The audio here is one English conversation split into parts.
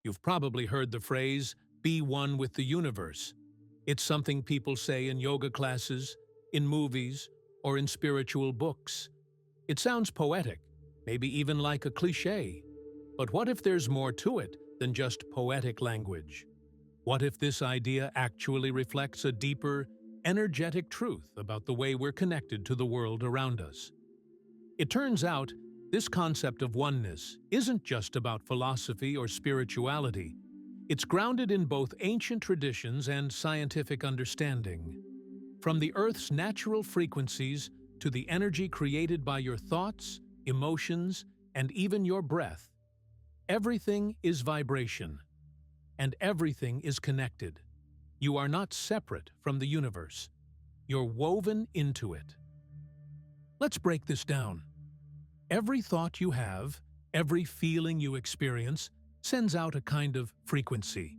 You've probably heard the phrase, "be one with the universe." It's something people say in yoga classes, in movies, or in spiritual books. It sounds poetic, maybe even like a cliché. But what if there's more to it than just poetic language? What if this idea actually reflects a deeper, energetic truth about the way we're connected to the world around us? It turns out, this concept of oneness isn't just about philosophy or spirituality. It's grounded in both ancient traditions and scientific understanding. From the Earth's natural frequencies to the energy created by your thoughts, emotions, and even your breath, everything is vibration, and everything is connected. You are not separate from the universe. You're woven into it. Let's break this down. Every thought you have, every feeling you experience, sends out a kind of frequency.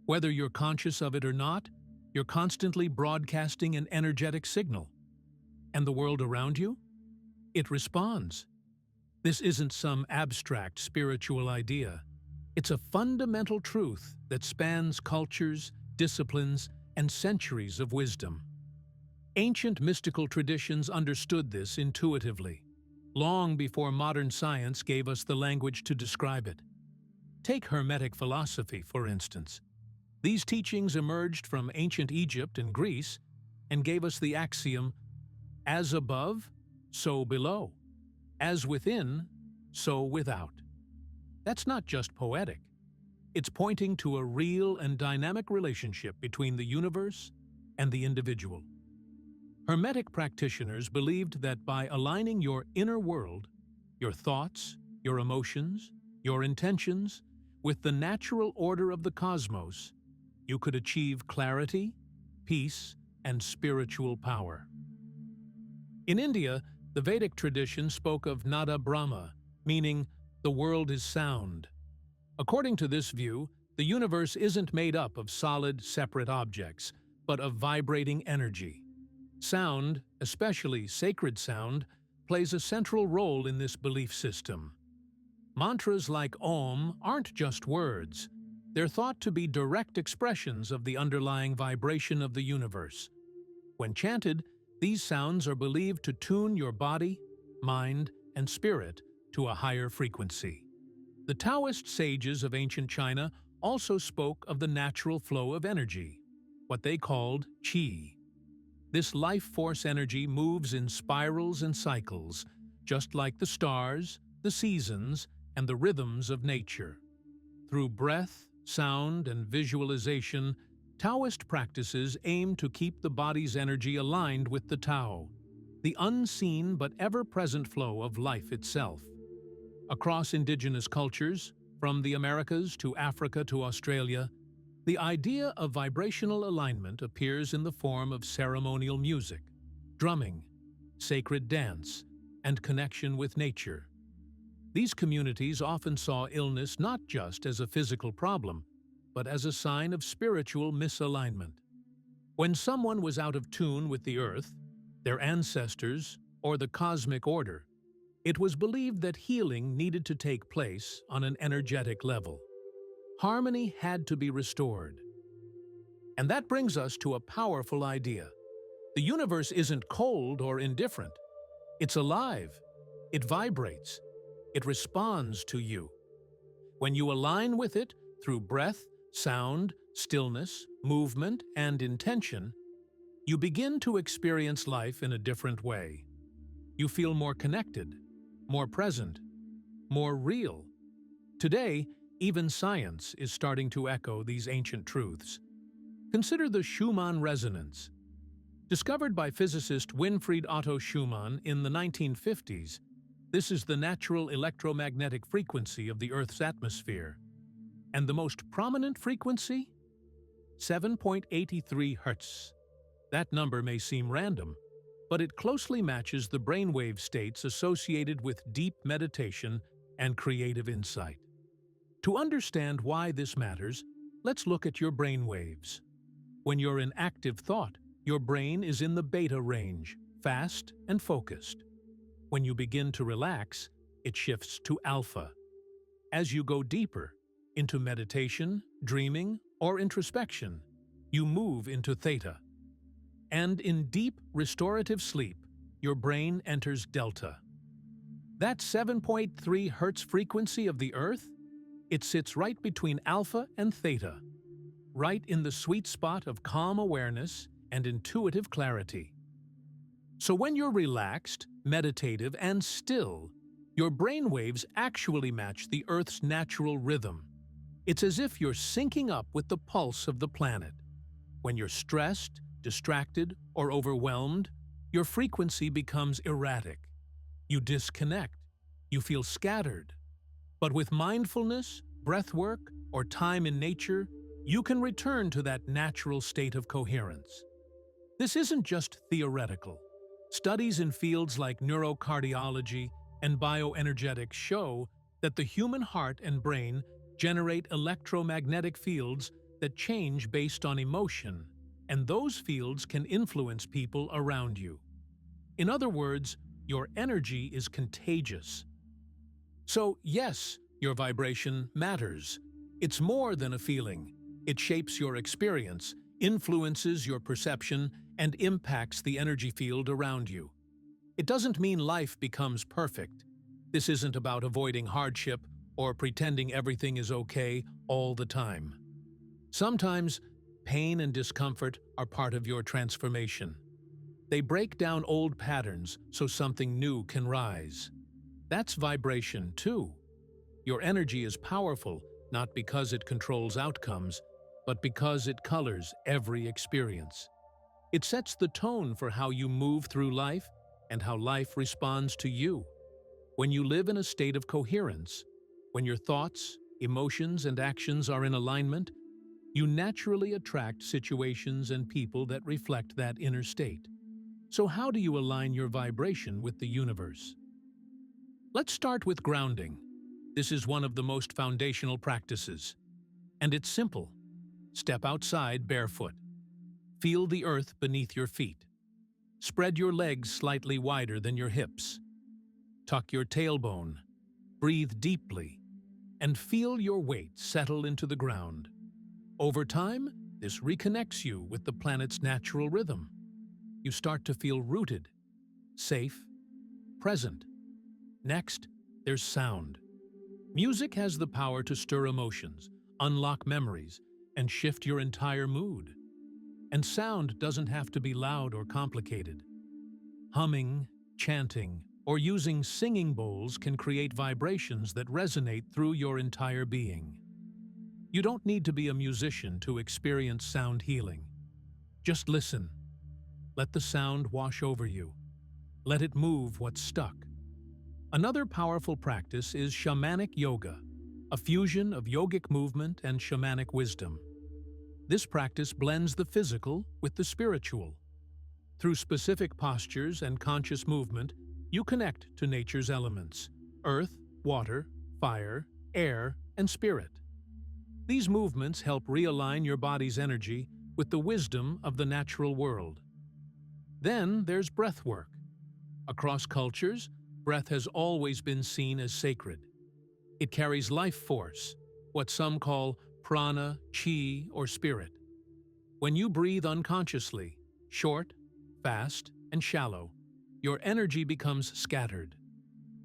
Whether you're conscious of it or not, you're constantly broadcasting an energetic signal. And the world around you? It responds. This isn't some abstract spiritual idea. It's a fundamental truth that spans cultures, disciplines, and centuries of wisdom. Ancient mystical traditions understood this intuitively, long before modern science gave us the language to describe it. Take Hermetic philosophy, for instance. These teachings emerged from ancient Egypt and Greece and gave us the axiom, as above, so below. As within, so without. That's not just poetic. It's pointing to a real and dynamic relationship between the universe and the individual. Hermetic practitioners believed that by aligning your inner world, your thoughts, your emotions, your intentions, with the natural order of the cosmos, you could achieve clarity, peace, and spiritual power. In India, the Vedic tradition spoke of Nada Brahma, meaning the world is sound. According to this view, the universe isn't made up of solid, separate objects, but of vibrating energy. Sound, especially sacred sound, plays a central role in this belief system. Mantras like Om aren't just words. They're thought to be direct expressions of the underlying vibration of the universe. When chanted, these sounds are believed to tune your body, mind, and spirit to a higher frequency. The Taoist sages of ancient China also spoke of the natural flow of energy, what they called qi. This life force energy moves in spirals and cycles, just like the stars, the seasons, and the rhythms of nature. Through breath, sound, and visualization, Taoist practices aim to keep the body's energy aligned with the Tao, the unseen but ever-present flow of life itself. Across indigenous cultures, from the Americas to Africa to Australia, the idea of vibrational alignment appears in the form of ceremonial music, drumming, sacred dance, and connection with nature. These communities often saw illness not just as a physical problem, but as a sign of spiritual misalignment. When someone was out of tune with the earth, their ancestors, or the cosmic order, it was believed that healing needed to take place on an energetic level. Harmony had to be restored. And that brings us to a powerful idea. The universe isn't cold or indifferent. It's alive. It vibrates. It responds to you. When you align with it through breath, sound, stillness, movement, and intention, you begin to experience life in a different way. You feel more connected, more present, more real. Today, even science is starting to echo these ancient truths. Consider the Schumann resonance. Discovered by physicist Winfried Otto Schumann in the 1950s, this is the natural electromagnetic frequency of the Earth's atmosphere. And the most prominent frequency? 7.83 Hz. That number may seem random, but it closely matches the brainwave states associated with deep meditation and creative insight. To understand why this matters, let's look at your brainwaves. When you're in active thought, your brain is in the beta range, fast and focused. When you begin to relax, it shifts to alpha. As you go deeper, into meditation, dreaming, or introspection, you move into theta. And in deep, restorative sleep, your brain enters delta. That 7.3 Hz frequency of the Earth, it sits right between alpha and theta, right in the sweet spot of calm awareness and intuitive clarity. So when you're relaxed, meditative, and still, your brainwaves actually match the Earth's natural rhythm. It's as if you're syncing up with the pulse of the planet. When you're stressed, distracted, or overwhelmed, your frequency becomes erratic. You disconnect. You feel scattered. But with mindfulness, breathwork, or time in nature, you can return to that natural state of coherence. This isn't just theoretical. Studies in fields like neurocardiology and bioenergetics show that the human heart and brain generate electromagnetic fields that change based on emotion, and those fields can influence people around you. In other words, your energy is contagious. So yes, your vibration matters. It's more than a feeling. It shapes your experience, influences your perception, and impacts the energy field around you. It doesn't mean life becomes perfect. This isn't about avoiding hardship or pretending everything is okay all the time. Sometimes, pain and discomfort are part of your transformation. They break down old patterns so something new can rise. That's vibration, too. Your energy is powerful, not because it controls outcomes, but because it colors every experience. It sets the tone for how you move through life and how life responds to you. When you live in a state of coherence, when your thoughts, emotions, and actions are in alignment, you naturally attract situations and people that reflect that inner state. So how do you align your vibration with the universe? Let's start with grounding. This is one of the most foundational practices. And it's simple. Step outside barefoot. Feel the earth beneath your feet. Spread your legs slightly wider than your hips. Tuck your tailbone. Breathe deeply. And feel your weight settle into the ground. Over time, this reconnects you with the planet's natural rhythm. You start to feel rooted, safe, present. Next, there's sound. Music has the power to stir emotions, unlock memories, and shift your entire mood. And sound doesn't have to be loud or complicated. Humming, chanting, or using singing bowls can create vibrations that resonate through your entire being. You don't need to be a musician to experience sound healing. Just listen. Let the sound wash over you. Let it move what's stuck. Another powerful practice is shamanic yoga, a fusion of yogic movement and shamanic wisdom. This practice blends the physical with the spiritual. Through specific postures and conscious movement, you connect to nature's elements: earth, water, fire, air, and spirit. These movements help realign your body's energy with the wisdom of the natural world. Then there's breathwork. Across cultures, breath has always been seen as sacred. It carries life force, what some call prana, chi, or spirit. When you breathe unconsciously, short, fast, and shallow, your energy becomes scattered.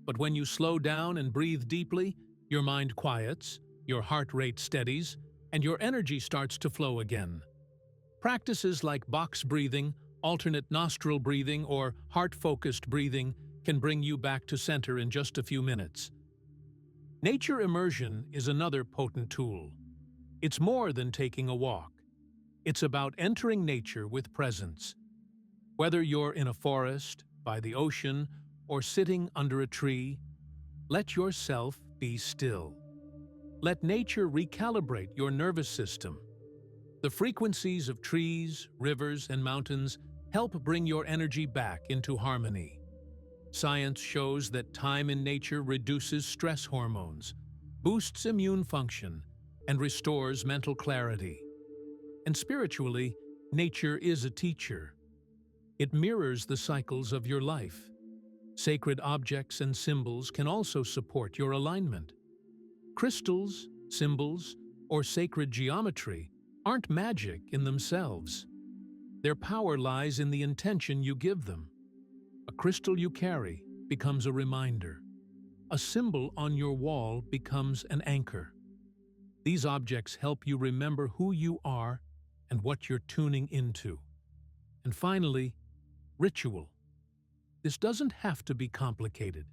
But when you slow down and breathe deeply, your mind quiets, your heart rate steadies, and your energy starts to flow again. Practices like box breathing, alternate nostril breathing, or heart-focused breathing can bring you back to center in just a few minutes. Nature immersion is another potent tool. It's more than taking a walk. It's about entering nature with presence. Whether you're in a forest, by the ocean, or sitting under a tree, let yourself be still. Let nature recalibrate your nervous system. The frequencies of trees, rivers, and mountains help bring your energy back into harmony. Science shows that time in nature reduces stress hormones, boosts immune function, and restores mental clarity. And spiritually, nature is a teacher. It mirrors the cycles of your life. Sacred objects and symbols can also support your alignment. Crystals, symbols, or sacred geometry aren't magic in themselves. Their power lies in the intention you give them. A crystal you carry becomes a reminder. A symbol on your wall becomes an anchor. These objects help you remember who you are and what you're tuning into. And finally, ritual. This doesn't have to be complicated.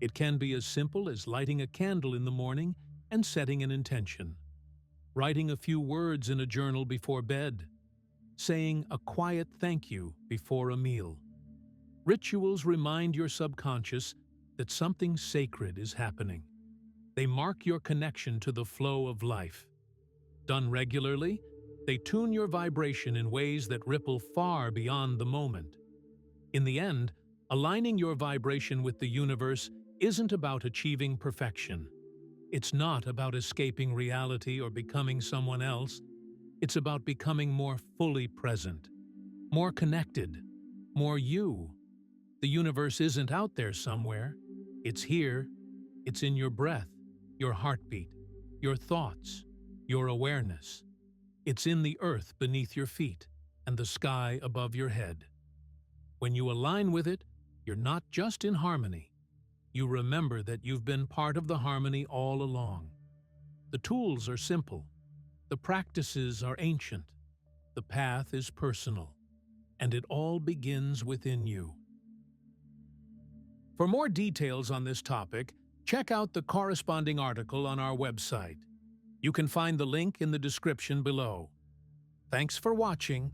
It can be as simple as lighting a candle in the morning and setting an intention, writing a few words in a journal before bed, saying a quiet thank you before a meal. Rituals remind your subconscious that something sacred is happening. They mark your connection to the flow of life. Done regularly, they tune your vibration in ways that ripple far beyond the moment. In the end, aligning your vibration with the universe isn't about achieving perfection. It's not about escaping reality or becoming someone else. It's about becoming more fully present, more connected, more you. The universe isn't out there somewhere. It's here. It's in your breath, your heartbeat, your thoughts, your awareness. It's in the earth beneath your feet and the sky above your head. When you align with it, you're not just in harmony. You remember that you've been part of the harmony all along. The tools are simple. The practices are ancient. The path is personal. And it all begins within you. For more details on this topic, check out the corresponding article on our website. You can find the link in the description below. Thanks for watching.